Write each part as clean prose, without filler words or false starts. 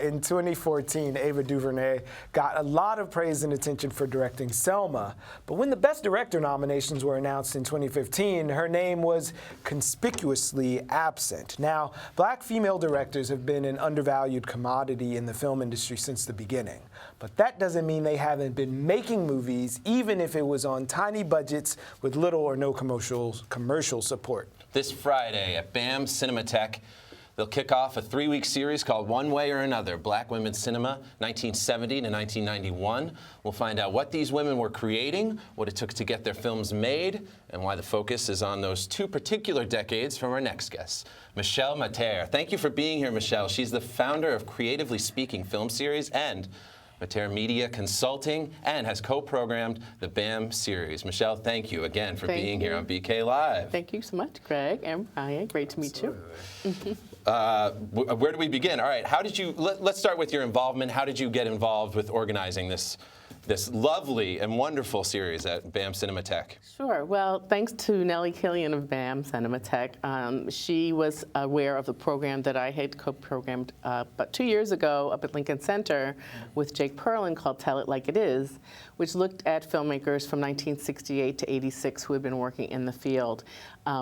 In 2014, Ava DuVernay got a lot of praise and attention for directing Selma. But when the Best Director nominations were announced in 2015, her name was conspicuously absent. Now, black female directors have been an undervalued commodity in the film industry since the beginning. But that doesn't mean they haven't been making movies, even if it was on tiny budgets with little or no commercial support. This Friday at BAM Cinematek, they'll kick off a 3-week series called One Way or Another, Black Women's Cinema, 1970 to 1991. We'll find out what these women were creating, what it took to get their films made, and why the focus is on those 2 particular decades from our next guest, Michele Matterr. Thank you for being here, Michele. She's the founder of Creatively Speaking film series and Materre Media Consulting, and has co-programmed the BAM series. Michele, thank you again for being here on BK Live. Thank you so much, Greg and Brian. Great to meet you. Where do we begin? All right, how did you, let's start with your involvement. How did you get involved with organizing this lovely and wonderful series at BAM Cinematek? Sure. Well, thanks to Nellie Killian of BAM Cinematek. She was aware of the program that I had co-programmed about 2 years ago up at Lincoln Center with Jake Perlin called Tell It Like It Is, which looked at filmmakers from 1968 to 86 who had been working in the field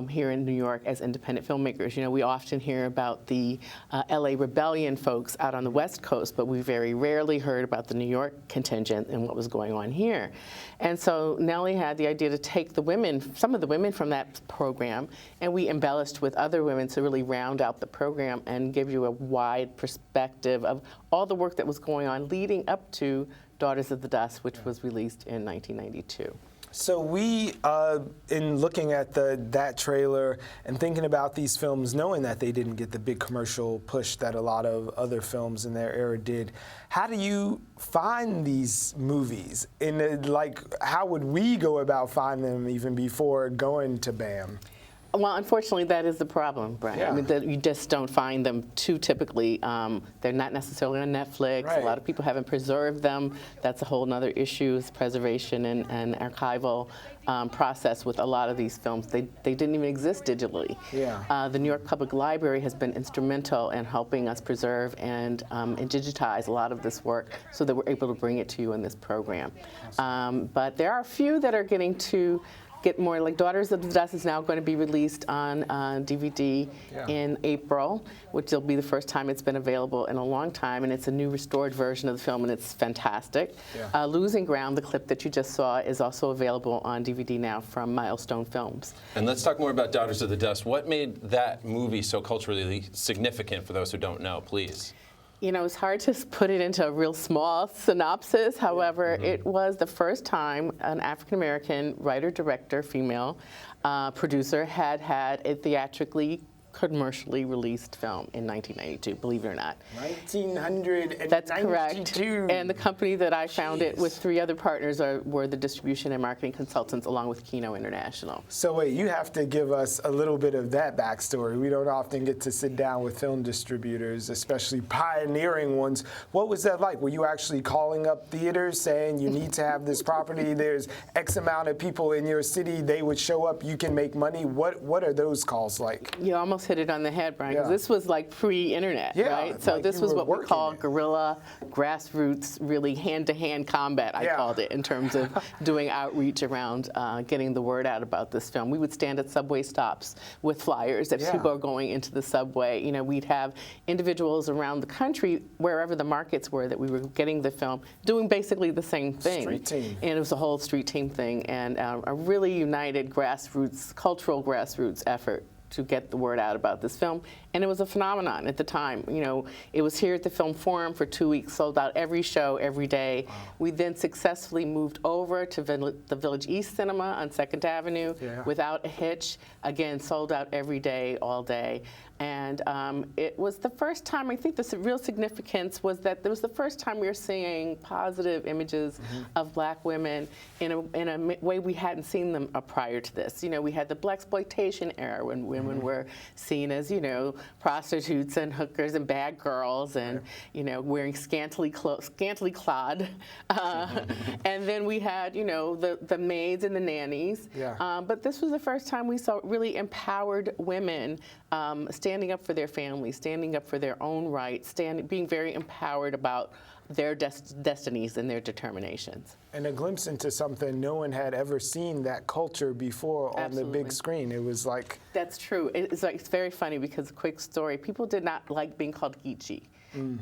here in New York as independent filmmakers. You know, we often hear about the LA Rebellion folks out on the West Coast, but we very rarely heard about the New York contingent and what was going on here. And so Nellie had the idea to take the women, some of the women from that program, and we embellished with other women to really round out the program and give you a wide perspective of all the work that was going on leading up to Daughters of the Dust, which was released in 1992. So we, in looking at that trailer and thinking about these films, knowing that they didn't get the big commercial push that a lot of other films in their era did, how do you find these movies? How would we go about finding them even before going to BAM? Well, unfortunately, that is the problem, Brian. Yeah. I mean, you just don't find them too typically. They're not necessarily on Netflix. Right. A lot of people haven't preserved them. That's a whole other issue, is preservation and archival process with a lot of these films. They didn't even exist digitally. Yeah. The New York Public Library has been instrumental in helping us preserve and digitize a lot of this work so that we're able to bring it to you in this program. But there are a few that are getting to get more, like Daughters of the Dust is now going to be released on DVD in April, which will be the first time it's been available in a long time, and it's a new restored version of the film, and it's fantastic. Yeah. Losing Ground, the clip that you just saw, is also available on DVD now from Milestone Films. And let's talk more about Daughters of the Dust. What made that movie so culturally significant for those who don't know, please? You know, it's hard to put it into a real small synopsis. However, it was the first time an African-American writer-director, female producer, had a theatrically commercially released film in 1992, believe it or not. 1992. That's correct. And the company that I founded with 3 other partners were the distribution and marketing consultants along with Kino International. So wait, you have to give us a little bit of that backstory. We don't often get to sit down with film distributors, especially pioneering ones. What was that like? Were you actually calling up theaters saying you need to have this property, there's X amount of people in your city, they would show up, you can make money? What are those calls like? You almost hit it on the head, Brian, because this was like pre-internet, right? So like this was what we call guerrilla grassroots, really hand-to-hand combat, I called it, in terms of doing outreach around getting the word out about this film. We would stand at subway stops with flyers if people are going into the subway. You know, we'd have individuals around the country, wherever the markets were that we were getting the film, doing basically the same thing. Street team. And it was a whole street team thing, and a really united grassroots, cultural grassroots effort to get the word out about this film. And it was a phenomenon at the time. You know, it was here at the Film Forum for 2 weeks, sold out every show, every day. Wow. We then successfully moved over to the Village East Cinema on 2nd Avenue without a hitch. Again, sold out every day, all day. And it was the first time, I think the real significance was that it was the first time we were seeing positive images of black women in a way we hadn't seen them prior to this. You know, we had the blaxploitation era when women were seen as, you know, prostitutes and hookers and bad girls and, you know, wearing scantily clad. And then we had, you know, the maids and the nannies. But this was the first time we saw really empowered women standing up for their families, standing up for their own rights, being very empowered about their destinies and their determinations. And a glimpse into something no one had ever seen that culture before on the big screen. It was like... That's true. It's very funny because, quick story, people did not like being called Geechee.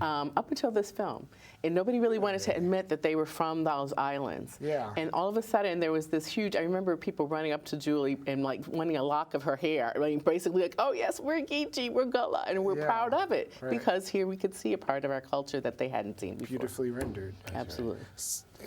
Up until this film. And nobody really wanted to admit that they were from those islands. Yeah. And all of a sudden there was this huge, I remember people running up to Julie and like wanting a lock of her hair. I mean, basically like, oh yes, we're Geechee, we're Gullah, and we're proud of it. Right. Because here we could see a part of our culture that they hadn't seen before. Beautifully rendered. Absolutely.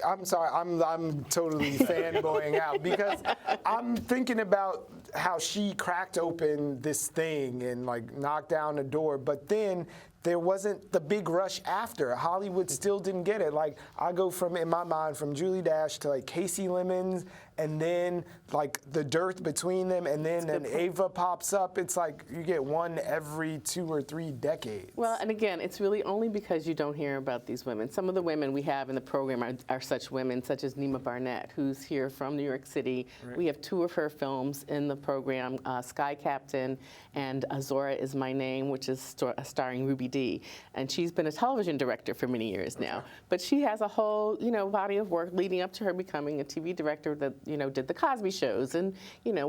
I'm sorry, I'm totally fanboying out because I'm thinking about how she cracked open this thing and like knocked down the door, but then there wasn't the big rush after. Hollywood still didn't get it. Like, I go from, in my mind, from Julie Dash to like Casey Lemons, and then like the dearth between them, and then an Ava pops up. It's like you get one every 2 or 3 decades. Well, and again, it's really only because you don't hear about these women. Some of the women we have in the program are such women, such as Nima Barnett, who's here from New York City. Right. We have 2 of her films in the program, Sky Captain and Azora Is My Name, which is starring Ruby Dee. And she's been a television director for many years now. But she has a whole, body of work leading up to her becoming a TV director that, did the Cosby shows and,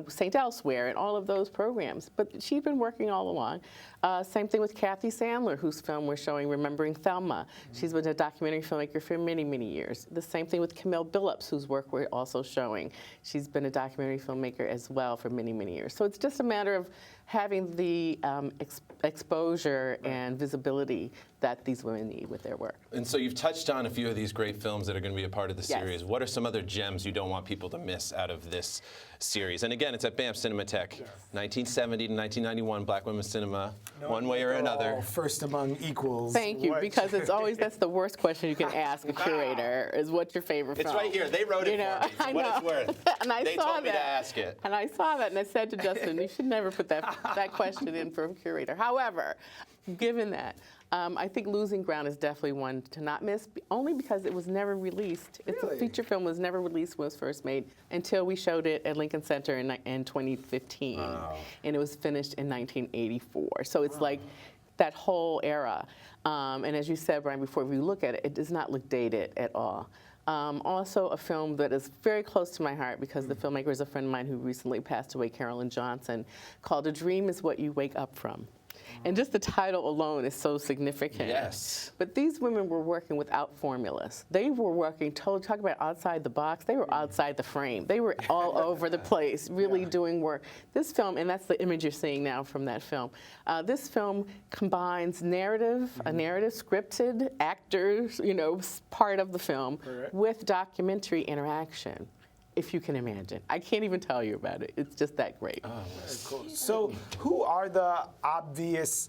St. Elsewhere and all of those programs. But she's been working all along. Same thing with Kathy Sandler, whose film we're showing, Remembering Thelma. She's been a documentary filmmaker for many, many years. The same thing with Camille Billups, whose work we're also showing. She's been a documentary filmmaker as well for many, many years. So it's just a matter of having the exposure and visibility that these women need with their work. And so you've touched on a few of these great films that are going to be a part of the series. What are some other gems you don't want people to miss out of this series? And again, it's at BAM Cinematek, 1970 to 1991, Black women's cinema, one way or another. First among equals. Thank you, because it's always, that's the worst question you can ask a curator, is what's your favorite film? It's right here. They wrote it for me. For what it's worth. And I they saw told me that. to ask it. And I saw that, and I said to Justin, you should never put that question in for a curator. However, given that, I think Losing Ground is definitely one to not miss, only because it was never released. It's a feature film, was never released when it was first made until we showed it at Lincoln Center in 2015. Wow. And it was finished in 1984. So it's like that whole era. And as you said, Brian, before we look at it, it does not look dated at all. Also a film that is very close to my heart because the filmmaker is a friend of mine who recently passed away, Carolyn Johnson, called A Dream is What You Wake Up From. And just the title alone is so significant. Yes. But these women were working without formulas. They were working, talk about outside the box, they were outside the frame. They were all over the place, really doing work. This film, and that's the image you're seeing now from that film, this film combines narrative, a narrative, scripted, actors, part of the film, with documentary interaction. If you can imagine. I can't even tell you about it. It's just that great. Oh, cool. So who are the obvious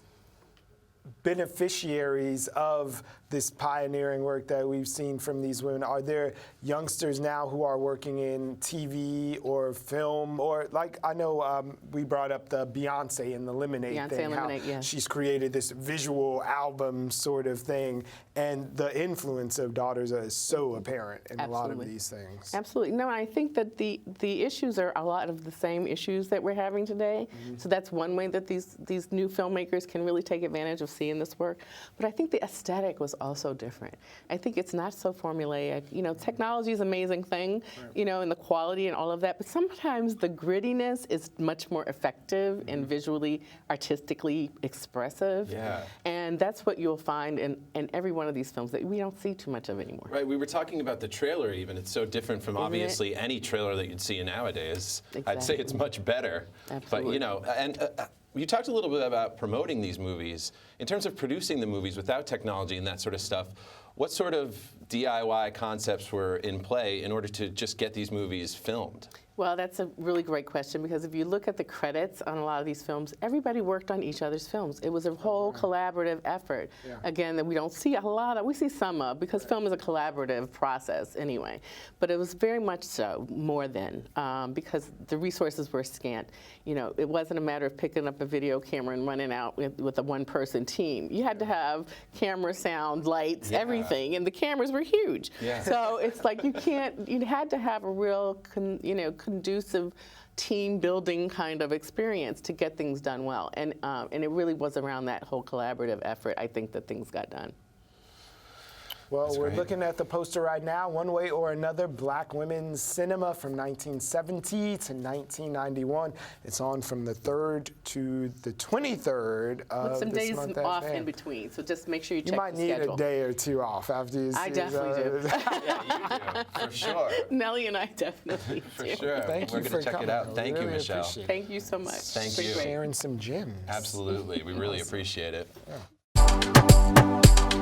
beneficiaries of this pioneering work that we've seen from these women? Are there youngsters now who are working in TV or film? Or like, I know we brought up the Beyonce and the Lemonade thing. Lemonade, how yes. She's created this visual album sort of thing. And the influence of Daughters is so apparent in a lot of these things. Absolutely. No, I think that the issues are a lot of the same issues that we're having today. So that's one way that these new filmmakers can really take advantage of seeing this work. But I think the aesthetic was also different. I think it's not so formulaic. Technology is an amazing thing, and the quality and all of that, but sometimes the grittiness is much more effective and visually, artistically expressive. Yeah. And that's what you'll find in every one of these films that we don't see too much of anymore. Right, we were talking about the trailer even. It's so different from obviously any trailer that you'd see nowadays. Exactly. I'd say it's much better. Absolutely. But you talked a little bit about promoting these movies. In terms of producing the movies without technology and that sort of stuff, what sort of DIY concepts were in play in order to just get these movies filmed? Well, that's a really great question because if you look at the credits on a lot of these films, everybody worked on each other's films. It was a whole collaborative effort. Yeah. Again, that we don't see a lot of, we see some of, because film is a collaborative process anyway. But it was very much so, more than, because the resources were scant. It wasn't a matter of picking up a video camera and running out with a one-person team. You had to have camera, sound, lights, everything, and the cameras were huge. Yeah. So it's like you had to have a real, conducive team building kind of experience to get things done well. And it really was around that whole collaborative effort, I think, that things got done. Well, That's we're great. looking at the poster right now, One Way or Another, Black Women's Cinema from 1970 to 1991. It's on from the 3rd to the 23rd of With some this days month. off in between, so just make sure you check You might the need schedule. a day or two off after you see I definitely do. Yeah, you do, for sure. Nellie and I definitely For do. sure. Thank We're you going for to check coming. it out. I Thank you, really Michele. appreciate it. Thank you so much. Thank It's been you. great. Sharing some gems. Absolutely. We really appreciate it. Yeah.